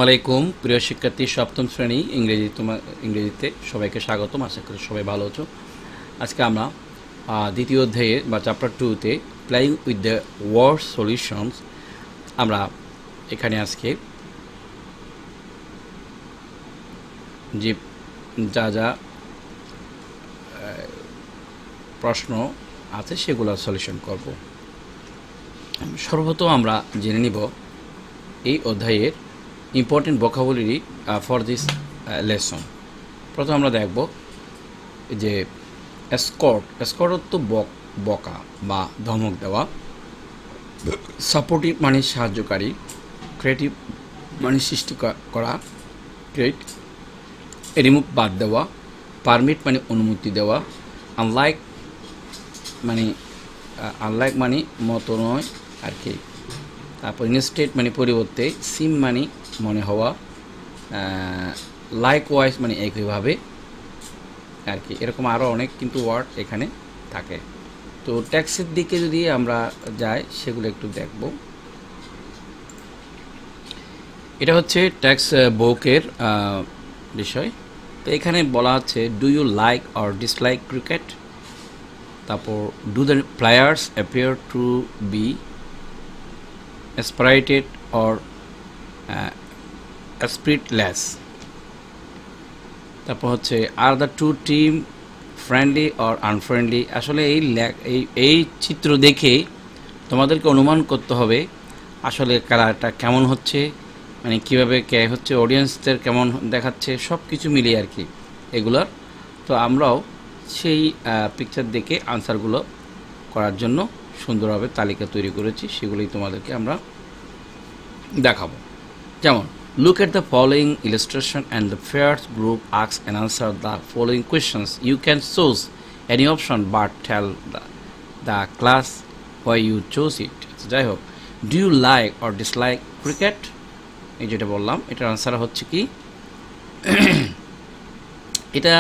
আলাইকুম প্রিয় শিক্ষার্থী সপ্তম শ্রেণী ইংরেজিতে সবাইকে স্বাগতম। আশা করি সবাই ভালো আছো। আজকে আমরা দ্বিতীয় অধ্যায়ে বা চ্যাপ্টার 2-তে playing with the word solutions আমরা এখানে আজকে যে যা প্রশ্ন আছে সেগুলো সলিউশন করব। সর্বপ্রথম আমরা জেনে নিব এই অধ্যায়ের important vocabulary for this lesson. প্রথমে আমরা দেখব যে এসকর্ট অর্থ বকা বা ধমক দেওয়া, সাপোর্টিভ মানে সাহায্যকারী, ক্রিয়েটিভ মানে সৃষ্টি করা, ক্রিয়েট রিমুভ বাদ দেওয়া, পারমিট মানে অনুমতি দেওয়া, আনলাইক মানে মতো নয় আর কি। তারপর ইনস্টেড মানে পরিবর্তে, সিম মানে মনে হওয়া, লাইকওয়াইজ মানে একইভাবে আর কি। এরকম আরও অনেক কিন্তু ওয়ার্ড এখানে থাকে। তো ট্যাক্সের দিকে যদি আমরা যাই সেগুলো একটু দেখব। এটা হচ্ছে ট্যাক্স বুকের বিষয়। তো এখানে বলা আছে do you like or dislike cricket. তারপর do the players appear to be spirited or spiritless। তারপর হচ্ছে are the two team friendly or unfriendly. আসলে এই চিত্র দেখে তোমাদেরকে অনুমান করতে হবে আসলে খেলাটা কেমন হচ্ছে, মানে কীভাবে কে হচ্ছে, অডিয়েন্সদের কেমন দেখাচ্ছে, সব কিছু মিলিয়ে আর কি এগুলোর। তো আমরাও সেই পিকচার দেখে আনসারগুলো করার জন্য সুন্দরভাবে তালিকা তৈরি করেছি, সেগুলোই তোমাদেরকে আমরা দেখাবো। যেমন look at the following illustration and the first group ask and answer the following questions. You can choose any option but tell the class why you choose it. যাই হোক, do you like or dislike cricket, এই যেটা বললাম এটার answer হচ্ছে কি এটা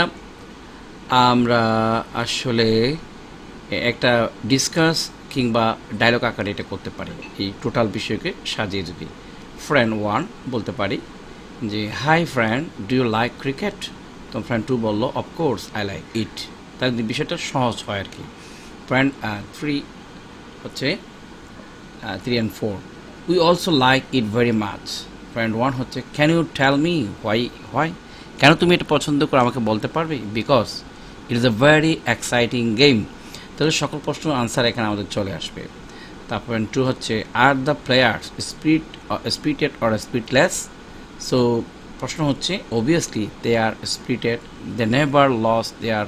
আমরা আসলে একটা ডিসকাস কিংবা ডায়লগ আকারে এটা করতে পারি। এই টোটাল বিষয়কে সাজিয়ে যদি ফ্রেন্ড 1 বলতে পারি যে hi friend do you like cricket, তো ফ্রেন্ড 2 বললো অফকোর্স আই লাইক ইট। তার বিষয়টা সহজ হয় আর কি। ফ্রেন্ড 3 হচ্ছে 3 and 4 we also like it very much. Friend 1 হচ্ছে can you tell me why, কেন তুমি এটা পছন্দ করো আমাকে বলতে পারবে, because it is a very exciting game. তাহলে সকল প্রশ্নের আনসার এখানে আমাদের চলে আসবে। তারপর 2 হচ্ছে are the players spirited or spiritless. So প্রশ্ন হচ্ছে obviously they are spirited, they never lose their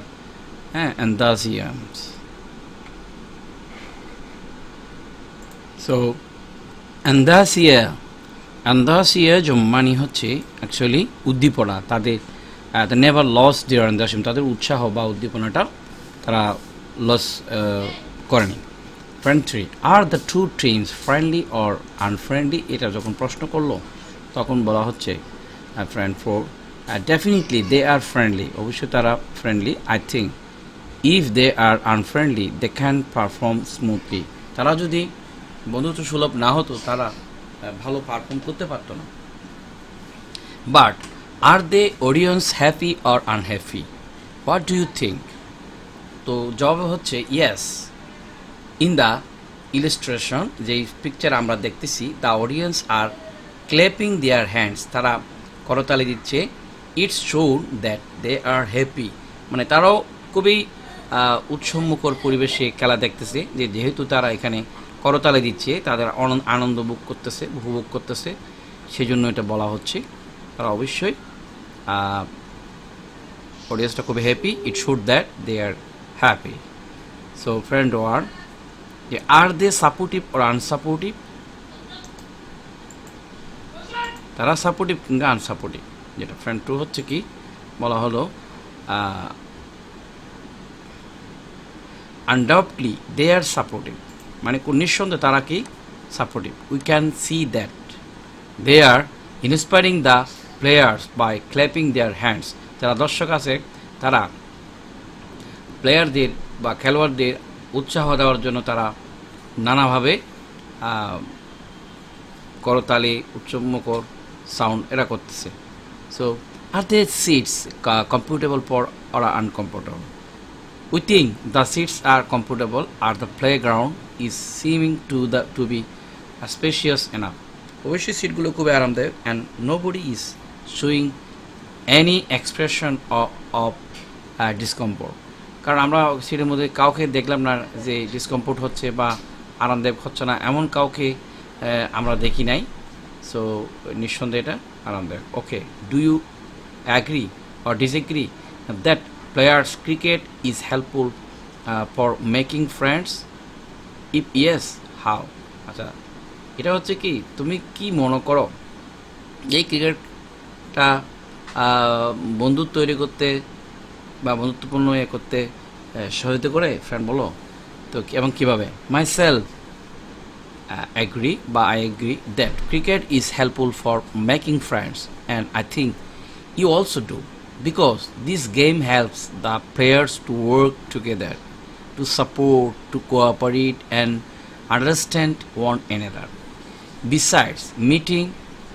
enthusiasm. So enthusiasm মানে হচ্ছে অ্যাকচুয়ালি উদ্দীপনা, তাদের নেভার লস দেয়ার এনথাজিয়াজম, তাদের উৎসাহ বা উদ্দীপনাটা তারা লস করেনি। ফ্রেন্ড 3 আর the two teams friendly or unfriendly, এটা যখন প্রশ্ন করলো তখন বলা হচ্ছে friend 4 definitely they are friendly, অবশ্যই তারা friendly. I think if they are unfriendly they can perform smoothly, তারা যদি বন্ধুত্ব সুলভ না হতো তারা ভালো পারফর্ম করতে পারতো না। But are they audience happy or unhappy, what do you think. তো জবাব হচ্ছে ইয়েস, ইন দ্য ইলাস্ট্রেশন যেই পিকচার আমরা দেখতেছি the audience are clapping their hands, তারা করতালি দিচ্ছে। It's showed that they are happy, মানে তারাও খুবই উৎসবমুখর পরিবেশে খেলা দেখতেছে, যে যেহেতু তারা এখানে করতালি দিচ্ছে তাদের আনন্দ উপভোগ করতেছে, সেই জন্য এটা বলা হচ্ছে তারা অবশ্যই অডিয়েন্সটা খুবই happy. It should that they are happy. So friend 1 are they supportive or unsupportive, তারা সাপোর্টিভ কিংবা আনসাপোর্টিভ, যেটা ফ্রেন্ড 2 হচ্ছে কি বলা হলো আনডাউটলি দে আর সাপোর্টিভ, মানে নিঃসন্দেহে তারা কি supportive. We can see that they are inspiring the players by clapping their hands, যারা দর্শক আছে তারা প্লেয়ারদের বা খেলোয়াড়দের উৎসাহ দেওয়ার জন্য তারা নানাভাবে করতালি, উৎসবমুখর সাউন্ড এরা করতেছে। So are the seats comfortable for or uncomfortable? We think the seats are comfortable or the playground is seeming to be spacious enough. অবশ্যই সিটগুলো খুবই আরামদায়ক and nobody is showing any expression of discomfort. কারণ আমরা সিটের মধ্যে কাউকে দেখলাম না যে ডিসকমফোর্ট হচ্ছে বা আরামদায়ক হচ্ছে না, এমন কাউকে আমরা দেখি নাই। সো নিঃসন্দেহে এটা আরামদায়ক। Okay, do you agree or disagree that players cricket is helpful for making friends? If yes, how? আচ্ছা, এটা হচ্ছে কি, তুমি কি মনে করো এই ক্রিকেটটা বন্ধুত্ব তৈরি করতে বা বন্ধুত্বপূর্ণ করতে সহায়তা করে, ফ্রেন্ড বলো তো এবং কীভাবে? মাই সেলফ agree বা I agree that cricket is helpful for making friends, and I think you also do, because this game helps the players to work together, to support, to cooperate and understand one another. Besides, meeting,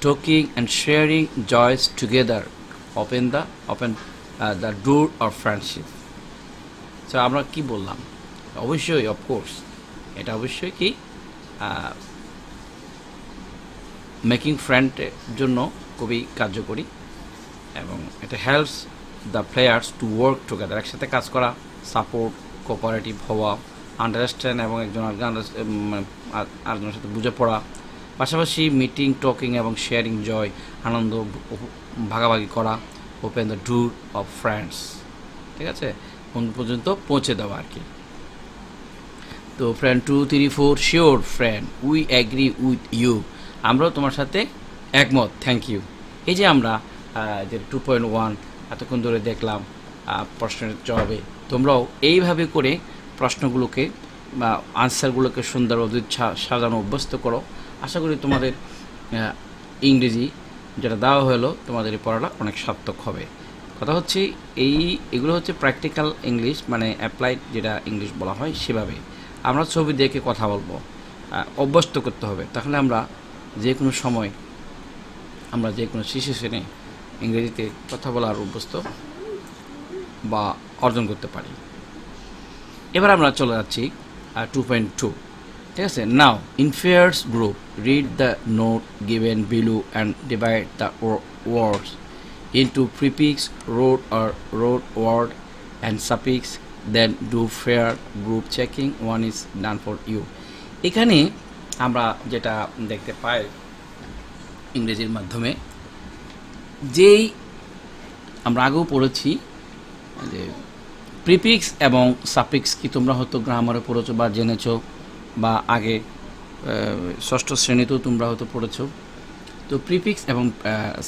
talking and sharing joys together open the door of friendship. So আমরা কি বললাম? অবশ্যই of course এটা অবশ্যই কি making ফ্রেন্ডের জন্য খুবই কার্যকরী, এবং এটা helps the players to work together, একসাথে কাজ করা, সাপোর্ট, কোঅপারেটিভ হওয়া, আন্ডারস্ট্যান্ড এবং একজন আরেকজনের সাথে বুঝে পড়া, পাশাপাশি মিটিং, টকিং এবং শেয়ারিং জয়, আনন্দ ভাগাভাগি করা, open the door of friends, ঠিক আছে, কোন পর্যন্ত পৌঁছে দেওয়া আর কি। তো friend 2, 3, 4, sure friend, we agree with you, আমরাও তোমার সাথে একমত, থ্যাংক ইউ। এই যে আমরা যে 2.1 এতক্ষণ ধরে দেখলাম প্রশ্নের জবাবে, তোমরাও এইভাবে করে প্রশ্নগুলোকে বা আনসারগুলোকে সুন্দরভাবে সাজানো অভ্যস্ত করো। আশা করি তোমাদের ইংরেজি যেটা দেওয়া হলো তোমাদের এই পড়াটা অনেক সার্থক হবে। কথা হচ্ছে এগুলো হচ্ছে প্র্যাকটিক্যাল ইংলিশ, মানে অ্যাপ্লাইড যেটা ইংলিশ বলা হয় সেভাবে আমরা ছবি দেখে কথা বলবো, অভ্যস্ত করতে হবে, তাহলে আমরা যে কোনো সময় আমরা যে কোনো সিচুয়েশনে ইংরেজিতে কথা বলার অভ্যস্ত বা অর্জন করতে পারি। এবার আমরা চলে যাচ্ছি 2.2, ঠিক আছে। নাও in pairs group read the note given below and divide the words into prefix, road or road word and suffix, then do fair group checking, one is done for you. এখানে আমরা যেটা দেখতে পাই ইংরেজির মাধ্যমে, যেই আমরা আগেও পড়েছি যে প্রিফিক্স এবং সাফিক্স কি তোমরা হয়তো গ্রামারে পড়েছো বা জেনেছো, বা আগে ষষ্ঠ শ্রেণীতেও তোমরা হয়তো পড়েছো। তো প্রিফিক্স এবং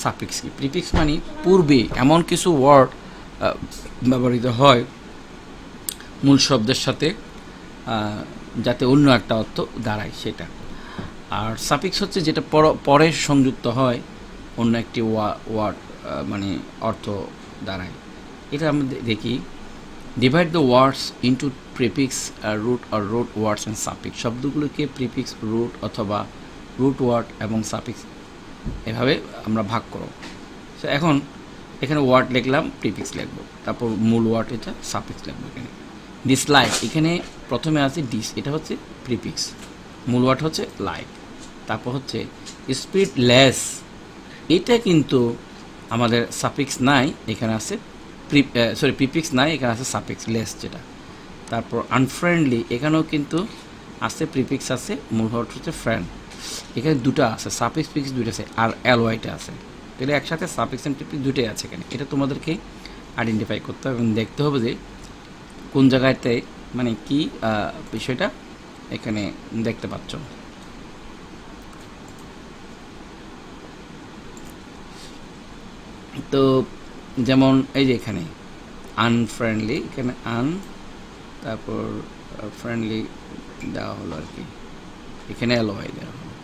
সাফিক্স কি? প্রিফিক্স মানে পূর্বে এমন কিছু ওয়ার্ড ব্যবহৃত হয় মূল শব্দের সাথে যাতে অন্য একটা অর্থ দাঁড়ায় সেটা। আর সাফিক্স হচ্ছে যেটা পরে সংযুক্ত হয় অন্য একটি ওয়ার্ড মানে অর্থ দাঁড়ায়। এটা আমরা দেখি, divide the words into prefix, root আর রুট ওয়ার্ডস অ্যান্ড সাফিক্স, শব্দগুলোকে প্রিফিক্স, রুট অথবা রুট ওয়ার্ড এবং সাফিক্স এভাবে আমরা ভাগ করো। সো এখন এখানে ওয়ার্ড লিখলাম, প্রিফিক্স লিখবো, তারপর মূল ওয়ার্ড এটা সাফিক্স লিখবো। এখানে ডিসলাইক, এখানে প্রথমে আছে ডিস, এটা হচ্ছে প্রিফিক্স, মূল ওয়ার্ড হচ্ছে লাইক। তারপর হচ্ছে স্পিডলেস, এটা কিন্তু আমাদের সাফিক্স নাই, এখানে আছে প্রিফিক্স নাই, এখানে আছে সাফিক্স লেস যেটা। তারপর আনফ্রেন্ডলি, এখানেও কিন্তু আছে প্রিফিক্স আছে, মূল ওয়ার্ড হচ্ছে ফ্রেন্ড, এখানে দুটো আছে, সাফিক্স প্রিফিক্স দুটো আছে, আর এলওয়াইটা আছে, তাহলে একসাথে সাফিক্স এন্ড প্রিফিক্স দুটোই আছে এখানে। এটা তোমাদেরকে আইডেন্টিফাই করতে হবে এবং দেখতে হবে যে কোন জায়গাতে মানে কি বিষয়টা এখানে দেখতে পাচ্ছ। তো যেমন এই যে এখানে আনফ্রেন্ডলি, এখানে তারপর ফ্রেন্ডলি দেওয়া হলো আর কি, এখানে এলওয়াই দেওয়া হলো।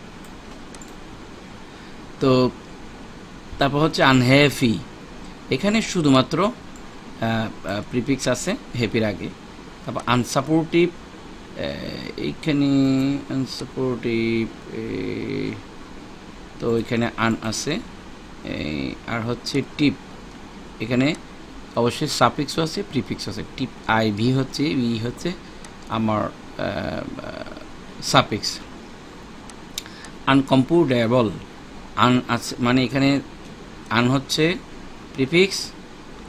তো তারপর হচ্ছে আনহ্যাপি, এখানে শুধুমাত্র প্রিফিক্স আছে হ্যাপির আগে। তারপর আনসাপোর্টিভ, এইখানে আনসাপোর্টিভ, তো এখানে আন আছে, আর হচ্ছে টিপ, এখানে অবশ্যই সাফিক্সও আছে প্রিফিক্সও আছে। টিপ আই ভি হচ্ছে আমার সাফিক্স। আনকম্পুটেবল, আন আছে মানে এখানে আন হচ্ছে প্রিফিক্স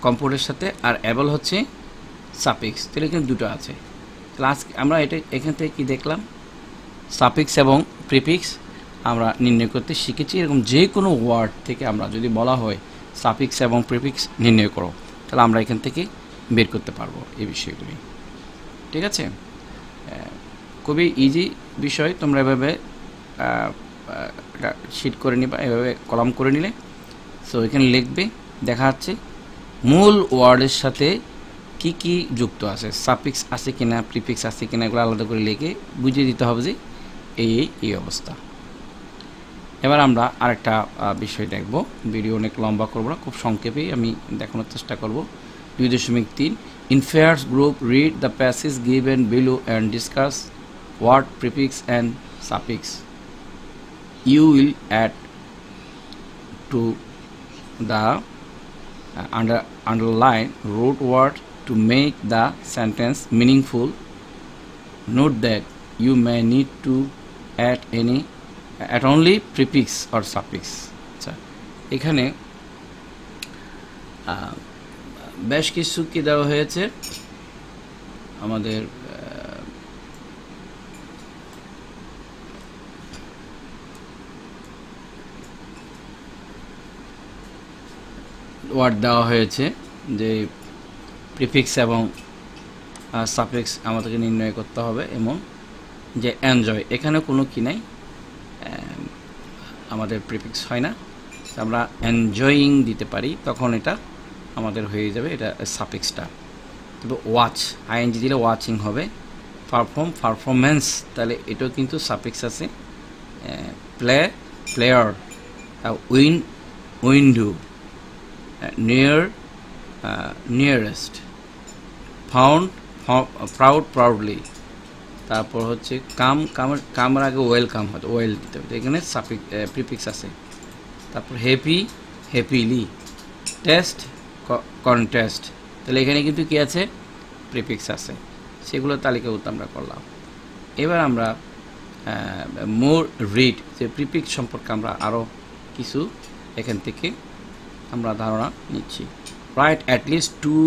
কম্পুটের সাথে, আর অ্যাবল হচ্ছে সাফিক্স, তাহলে এখানে দুটো আছে। তাহলে আজকে আমরা এখান থেকে কি দেখলাম, সাফিক্স এবং প্রিফিক্স আমরা নির্ণয় করতে শিখেছি। এরকম যে কোনো ওয়ার্ড থেকে আমরা যদি বলা হয় সাফিক্স এবং প্রিফিক্স নির্ণয় করো, তাহলে আমরা এখান থেকে বের করতে পারবো এই বিষয়গুলি। ঠিক আছে, খুবই ইজি বিষয়। তোমরা এভাবে শিট করে নিবা, এভাবে কলাম করে নিলে। সো এখানে লিখবে, দেখা যাচ্ছে মূল ওয়ার্ডের সাথে কি কি যুক্ত আছে, সাফিক্স আছে কিনা, প্রিফিক্স আছে কিনা, এগুলো আলাদা করে লিখে বুঝিয়ে দিতে হবে যে এই অবস্থা। এবার আমরা আরেকটা বিষয় দেখব, ভিডিও অনেক লম্বা করব না, খুব সংক্ষেপেই আমি দেখানোর চেষ্টা করব। 2.3 In Fairs group, read the passage given below and discuss what prefix and suffix you will add to the underline root word to make the sentence meaningful. Note that you may need to add only prefix or suffix. আচ্ছা, এখানে বেশ কিছু কি দেওয়া হয়েছে আমাদের, word দেওয়া হয়েছে যে প্রিফিক্স এবং সাফিক্স আমাদেরকে নির্ণয় করতে হবে। এমন যে এনজয়, এখানে কোনো কি নাই, আমাদের প্রিফিক্স হয় না, আমরা এনজয়িং দিতে পারি, তখন এটা আমাদের হয়ে যাবে এটা সাফিক্সটা। তবে ওয়াচ, আইএনজি দিলে ওয়াচিং হবে। পারফর্ম, পারফরমেন্স, তাহলে এটাও কিন্তু সাফিক্স আছে। Play, player. Win, window. Near, nearest. Found, proud, proudly. তারপর হচ্ছে কাম, কামের আগে ওয়েলকাম হতো, ওয়েল দিতে হবে, এখানে সাফিক্স প্রিফিক্স আছে। তারপর হ্যাপি, হ্যাপিলি। টেস্ট, কন্টেস্ট, তাহলে এখানে কিন্তু কি আছে, প্রিফিক্স আছে। সেগুলো তালিকাভুক্ত আমরা করলাম। এবার আমরা মোর রিড, যে প্রিফিক্স সম্পর্কে আমরা আরও কিছু এখান থেকে আমরা ধারণা নিচ্ছি। Write at least 2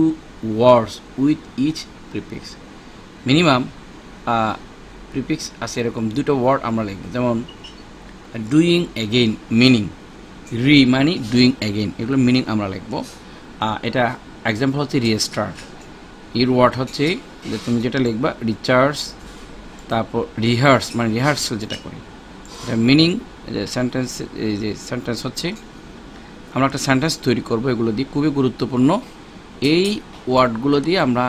words with each prefix. Minimum prefix আছে এরকম 2টো ওয়ার্ড আমরা লিখব, যেমন ডুইং এগেইন, মিনিং। রি মানে ডুইং এগেইন, এগুলো মিনিং আমরা লিখব। এটা এক্সাম্পল হচ্ছে রিস্টার্ট। এর ওয়ার্ড হচ্ছে যে তুমি যেটা লিখবা রিচার্জ, তারপর রিহার্স মানে রিহার্সাল যেটা করি, এটা মিনিং। যে সেন্টেন্স, এই যে সেন্টেন্স হচ্ছে আমরা একটা সেন্টেন্স তৈরি করব, এগুলো দিয়ে খুবই গুরুত্বপূর্ণ। এই ওয়ার্ডগুলো দিয়ে আমরা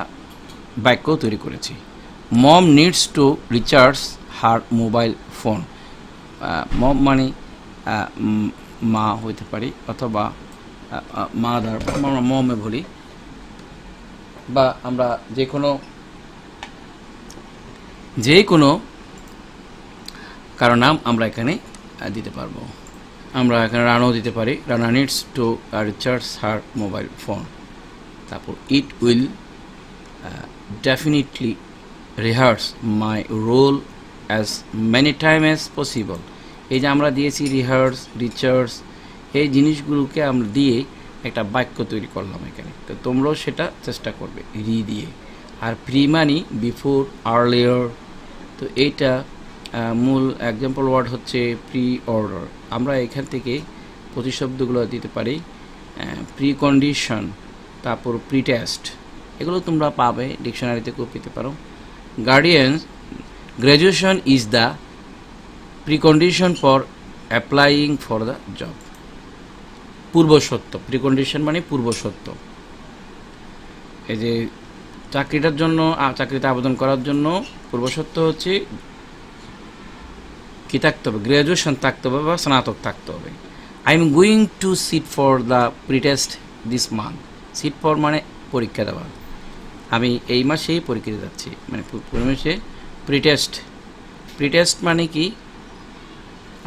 বাক্য তৈরি করেছি। Mom needs to recharge her mobile phone. Mom মানে মা হইতে পারি, অথবা মাদার, আমরা মমে বলি, বা আমরা যে কোনো কারো নাম আমরা এখানে দিতে পারবো। আমরা এখানে রানাও দিতে পারি, Rana needs to recharge her mobile phone. তারপর it will definitely rehearse my role as many time as possible. এই যে আমরা দিয়েছি রিহার্স, রিচার্জ, এই জিনিসগুলোকে আমরা দিয়ে একটা বাক্য তৈরি করলাম এখানে। তো তোমরাও সেটা চেষ্টা করবে রি দিয়ে। আর প্রি মানি বিফোর, আর্লিয়ার। তো এইটা মূল এক্সাম্পল ওয়ার্ড হচ্ছে প্রি অর্ডার। আমরা এখান থেকে প্রতিশব্দগুলো দিতে পারি। প্রি কন্ডিশন, তারপর প্রি টেস্ট, এগুলো তোমরা পাবে ডিকশনারিতে খুব পেতে পারো। Guardian, graduation is the precondition for applying for the job. পূর্বশর্ত, প্রিকন্ডিশন মানে পূর্বশর্ত। এই যে চাকরিটার জন্য, চাকরিতে আবেদন করার জন্য পূর্বশর্ত হচ্ছে কি থাকতে হবে, গ্র্যাজুয়েশন থাকতে হবে বা স্নাতক থাকতে হবে। I am going to sit for the pretest this month. Sit for মানে পরীক্ষা দেওয়া, আমি এই মাসেই পরীক্ষা দিতে যাচ্ছি, মানে পুরো মাসে প্রিটেস্ট। প্রিটেস্ট মানে কি,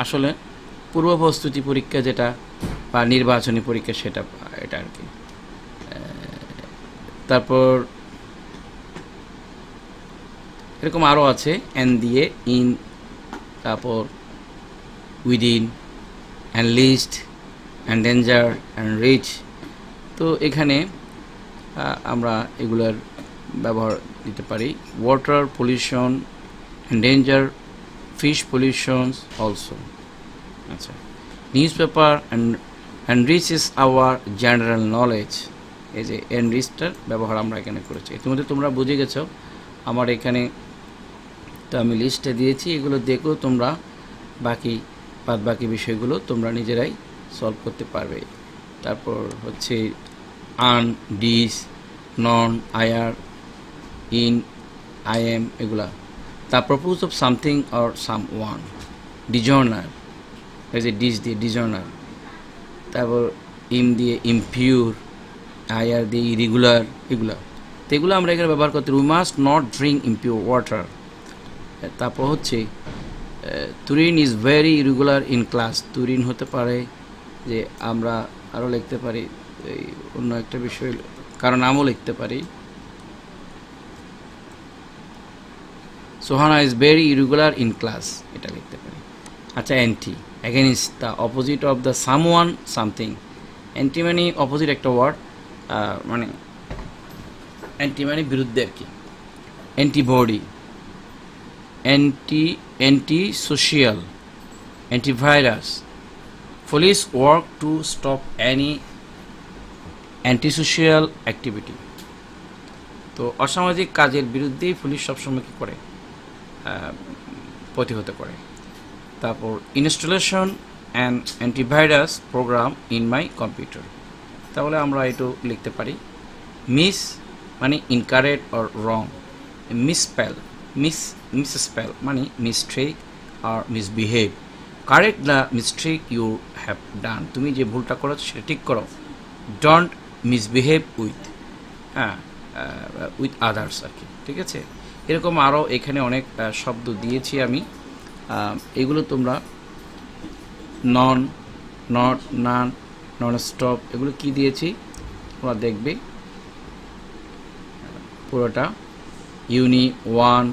আসলে পূর্ব প্রস্তুতি পরীক্ষা, যেটা বা নির্বাচনী পরীক্ষা সেটা, এটা আর কি। তারপর এরকম আরও আছে, এন দিয়ে, ইন, তারপর within, enlist, endanger, enrich. তো এখানে আমরা এগুলার ব্যবহার দিতে পারি। Water pollution, danger, fish pollutions also. আচ্ছা, newspaper enriches our general knowledge. এই যে এনরিচটার ব্যবহার আমরা এখানে করেছি। ইতিমধ্যে তোমরা বুঝে গেছো। আমার এখানে তো আমি লিস্টে দিয়েছি, এগুলো দেখো তোমরা, বাকি বিষয়গুলো তোমরা নিজেরাই সলভ করতে পারবে। তারপর হচ্ছে un, dis, non, ir, in, im, এগুলা। তারপর propose of something or someone, ডিজর্নার, এই যে ডিস দিয়ে ডিজর্নার। তারপর ইম দিয়ে ইমপিউর, আয়ার দিয়ে ইরেগুলার, এগুলা। তো এগুলো আমরা এখানে ব্যবহার করতে, we must not drink impure water. তারপর হচ্ছে Turin is very irregular in class. Turin হতে পারে যে আমরা আরও লিখতে পারি এই অন্য একটা বিষয়, কারণ নামও লিখতে পারি। Sohana is very irregular in class, এটা লিখতে পারি। আচ্ছা, anti, against, the opposite of the someone something. Anti মানে অপোজিট একটা ওয়ার্ড, মানে অ্যান্টি মানে বিরুদ্ধে আর কি। Antibody, anti social, antivirus. Police work to stop any antisocial activity. তো অসামাজিক কাজের বিরুদ্ধেই পুলিশ সবসময় কী করে, প্রতিহত করে। তারপর installation and antivirus program in my computer. তাহলে আমরা একটু লিখতে পারি, মিস মানে ইনকারেক্ট অর রং, মিসস্পেল মানে মিস্টেক আর misbehave. Correct the mistake you have done, তুমি যে ভুলটা করেছো সেটা ঠিক করো। ডোন্ট মিসবিহেভ উইথ আদার্স আর কি, ঠিক আছে। এরকম আরও এখানে অনেক শব্দ দিয়েছি আমি, এগুলো তোমরা নন, নট, নান, নন স্টপ, এগুলো কি দিয়েছি তোমরা দেখবে পুরোটা। Uni, one,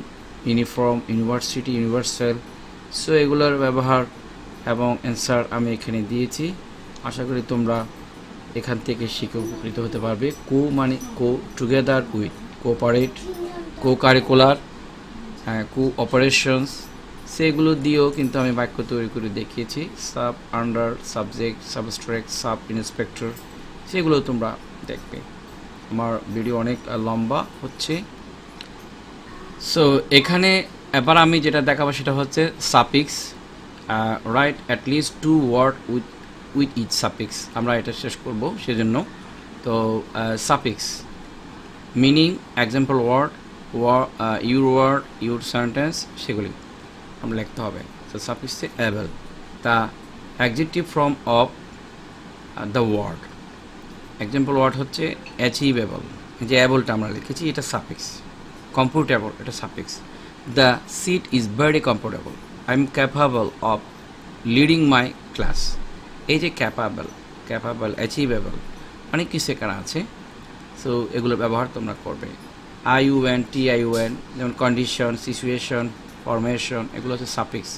uniform, university, universal. So এগুলোর ব্যবহার এবং অ্যান্সার আমি এখানে দিয়েছি। আশা করি তোমরা এখান থেকে শিখে উপকৃত হতে পারবে। কো মানে co together with, cooperate, co curricular, co operations, সেগুলো দিয়েও কিন্তু আমি বাক্য তৈরি করে দেখিয়েছি। Sub, under, subject, subtract, sub inspector, সেগুলো তোমরা দেখবে। আমার ভিডিও অনেক লম্বা হচ্ছে। সো এখানে এবার আমি যেটা দেখাবো সেটা হচ্ছে suffix. Right at least 2 word with each suffix, আমরা এটা শেষ করব সেজন্য। তো suffix meaning, example word, word, your sentence, সেগুলি আমরা লিখতে হবে। তো সাফিক্সে able, the adjective form of the word. Example word হচ্ছে অ্যাচিভেবল, যে অ্যাবলটা আমরা লিখেছি এটা সাফিক্স। কমফোর্টেবল, এটা suffix. The seat is very comfortable. I am capable of leading my class. এই যে ক্যাপাবল, অ্যাচিভেবল অনেক কিছু এখানে আছে। সো এগুলো ব্যবহার তোমরা করবে। IUN, TIUN, যেমন কন্ডিশন, সিচুয়েশন, ফরমেশন, এগুলো হচ্ছে suffix.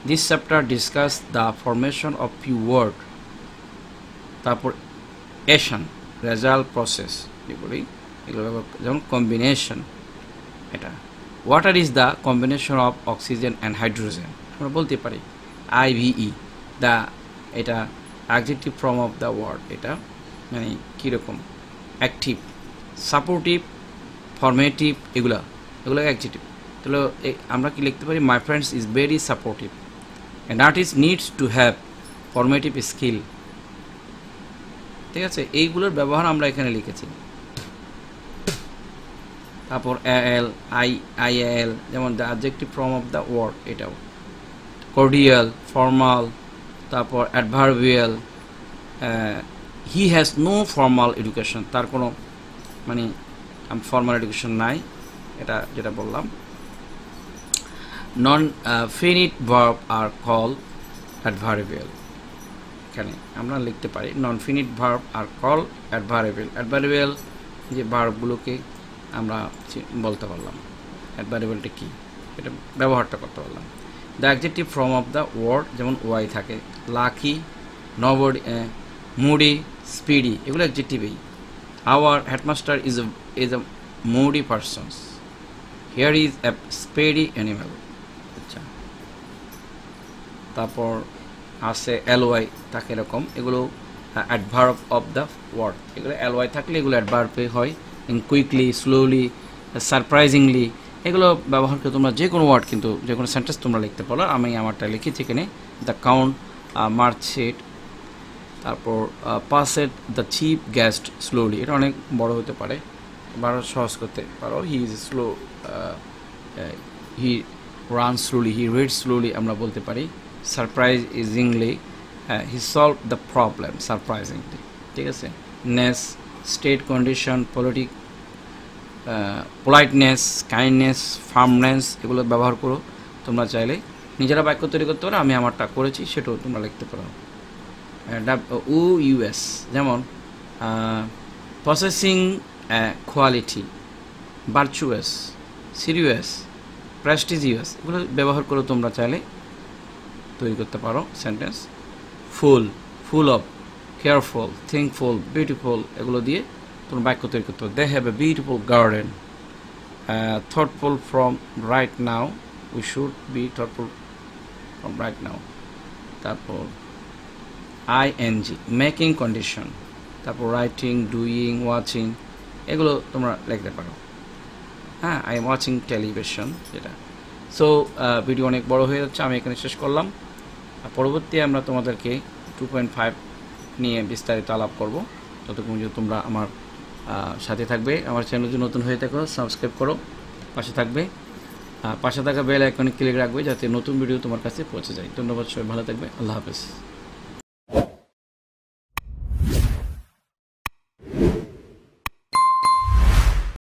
This chapter discuss the formation of few word. তারপর এশন, রেজাল্ট, প্রসেস, এগুলো ব্যবহার, যেমন কম্বিনেশন, এটা water is the combination of oxygen and hydrogen, আমরা বলতে পারি। IVE, দ্য, এটা adjective form of the word, এটা মানে কীরকম, অ্যাক্টিভ, সাপোর্টিভ, ফর্মেটিভ, এগুলো অ্যাডজেক্টিভ। তাহলে আমরা কি লিখতে পারি, my friends is very supportive. And artist needs to have formative skill, ঠিক আছে। এইগুলোর ব্যবহার আমরা এখানে লিখেছি। তারপর IAL, যেমন the adjective form of the word, এটাও। কর্ডিয়াল, ফর্মাল, তারপর adverbial, he has no formal education, তার কোনো মানে ফর্মাল এডুকেশন নাই, এটা যেটা বললাম। Non finite verb are call adverbial. এখানে আমরা লিখতে পারি নন ফিনিট ভার্ব আর কল অ্যাডভারেবল। অ্যাডভারেবল যে ভার্বগুলোকে আমরা বলতে পারলাম অ্যাডভারেবলটা কি এটা ব্যবহারটা করতে পারলাম। The adjective form of the word যেমন ওয়াই থাকে, লাকি, নবডি, মুডি, স্পিডি, এগুলো অ্যাডজেক্টিভেই। Our headmaster is a moody persons, here is a speedy animal. আচ্ছা, তারপর আছে এলওয়াই থাকে এরকম, এগুলো অ্যাডভার্ব অফ দ্য ওয়ার্ড। এগুলো এলওয়াই থাকলে এগুলো অ্যাডভার্বে হয়। কুইকলি, স্লোলি, সারপ্রাইজিংলি, এগুলো ব্যবহার করে তোমরা যে কোনো ওয়ার্ড কিন্তু যে কোনো সেন্টেন্স তোমরা লিখতে পারো। আমি আমারটা লিখেছি এখানে, দ্য কাউন্ট মার্চেড, তারপর পাসেড দ্য চিফ গেস্ট স্লোলি, এটা অনেক বড় হতে পারে, আরও সহজ করতে পারো। He is slow, he ran slowly, he read slowly আমরা বলতে পারি। Surprisingly, he solve the problem surprisingly, ঠিক আছে। নেস, স্টেট কন্ডিশন, পোলাইটনেস, কাইন্ডনেস, ফার্মনেস, এগুলো ব্যবহার করো। তোমরা চাইলে নিজেরা বাক্য তৈরি করতে পারো, আমি আমারটা করেছি সেটাও তোমরা লিখতে পারো। ইউএস যেমন possessing quality, virtuous, serious, prestigious, এগুলো ব্যবহার করে তোমরা চাইলে তৈরি করতে পারো sentence. Ful, full of, careful, thinkful, beautiful, এগুলো দিয়ে তোমরা বাক্য তৈরি করতে পারো। They have a beautiful garden, thoughtful from right now, we should be thoughtful from right now. তারপর আইএনজি, মেকিং কন্ডিশন, তারপর রাইটিং, ডুইং, ওয়াচিং, এগুলো তোমরা লিখতে পারো। হ্যাঁ, আই এম ওয়াচিং টেলিভিশন, যেটা। সো ভিডিও অনেক বড় হয়ে যাচ্ছে, আমি এখানে শেষ করলাম। পরবর্তী আমরা তোমাদেরকে 2.5 নিয়ে বিস্তারিত আলাপ করব। ততক্ষণ যে তোমরা আমার সাথে থাকবে। আমার চ্যানেল যদি নতুন হয়ে থাকো সাবস্ক্রাইব করো, পাশে থাকবে, পাশে থাকা বেল আইকনে ক্লিক রাখবে যাতে নতুন ভিডিও তোমার কাছে পৌঁছে যায়। ধন্যবাদ, সবাই ভালো থাকবে, আল্লাহ হাফেজ।